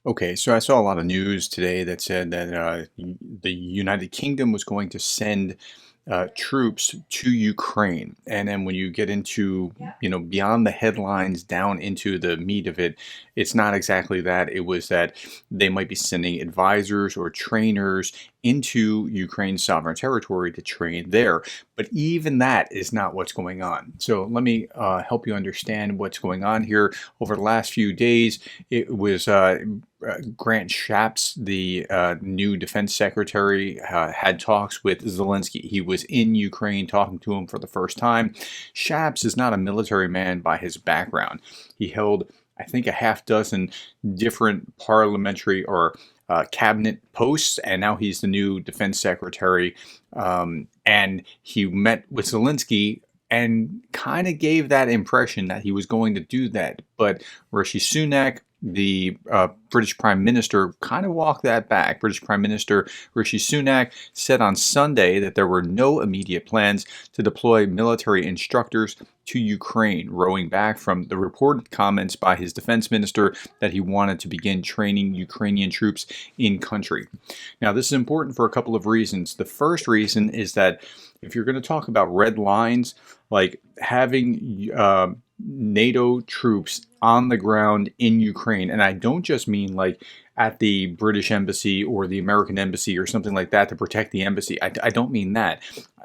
Okay, so I saw a lot of news today that said that the United Kingdom was going to send troops to Ukraine, and then when you get into beyond the headlines down into the meat of it, it's not exactly that. It was that they might be sending advisors or trainers into Ukraine's sovereign territory to train there. But even that is not what's going on. So let me help you understand what's going on here. Over the last few days, it was Grant Shapps, the new defense secretary, had talks with Zelensky. He was in Ukraine talking to him for the first time. Shapps is not a military man by his background. He held, I think, a half dozen different parliamentary or cabinet posts, and now he's the new defense secretary. And he met with Zelensky and kind of gave that impression that he was going to do that. But Rishi Sunak, the British Prime Minister, kind of walked that back. British Prime Minister Rishi Sunak said on Sunday that there were no immediate plans to deploy military instructors to Ukraine, rowing back from the reported comments by his defense minister that he wanted to begin training Ukrainian troops in country. Now, this is important for a couple of reasons. The first reason is that if you're going to talk about red lines, like having NATO troops on the ground in Ukraine, and I don't just mean like at the British embassy or the American embassy or something like that to protect the embassy. I don't mean that,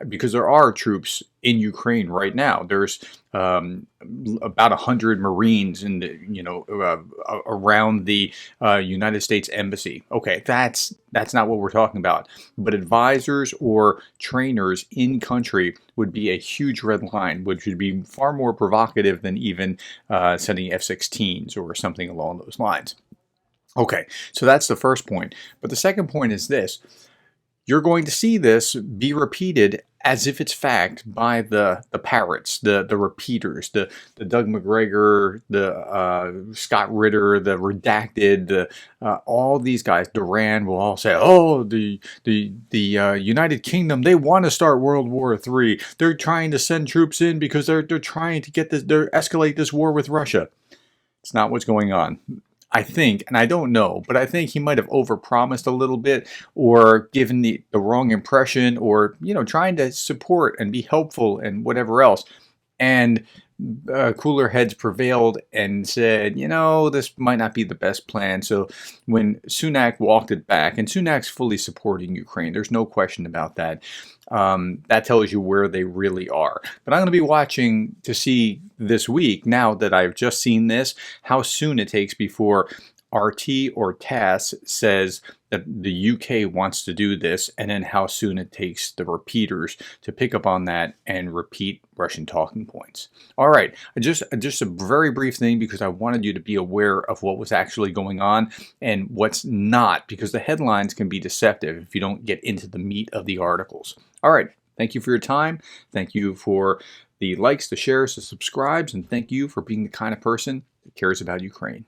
because there are troops in Ukraine right now. There's about 100 Marines in the, around the United States embassy. Okay, that's not what we're talking about. But advisors or trainers in country would be a huge red line, which would be far more provocative than even sending F-16s or something along those lines. Okay, so that's the first point. But the second point is this. You're going to see this be repeated as if it's fact by the parrots, the repeaters, the Doug McGregor, the Scott Ritter, the redacted, all these guys. Duran will all say, "Oh, the United Kingdom, they want to start World War III. They're trying to send troops in because they're trying to get this, they're escalate this war with Russia." It's not what's going on. I think, and I don't know, but I think he might have overpromised a little bit or given the wrong impression or, trying to support and be helpful and whatever else. And cooler heads prevailed and said, this might not be the best plan. So when Sunak walked it back, and Sunak's fully supporting Ukraine, there's no question about that. That tells you where they really are. But I'm going to be watching to see this week, now that I've just seen this, how soon it takes before RT or TASS says that the UK wants to do this, and then how soon it takes the repeaters to pick up on that and repeat Russian talking points. All right, just a very brief thing, because I wanted you to be aware of what was actually going on and what's not, because the headlines can be deceptive if you don't get into the meat of the articles. All right, thank you for your time. Thank you for the likes, the shares, the subscribes, and thank you for being the kind of person that cares about Ukraine.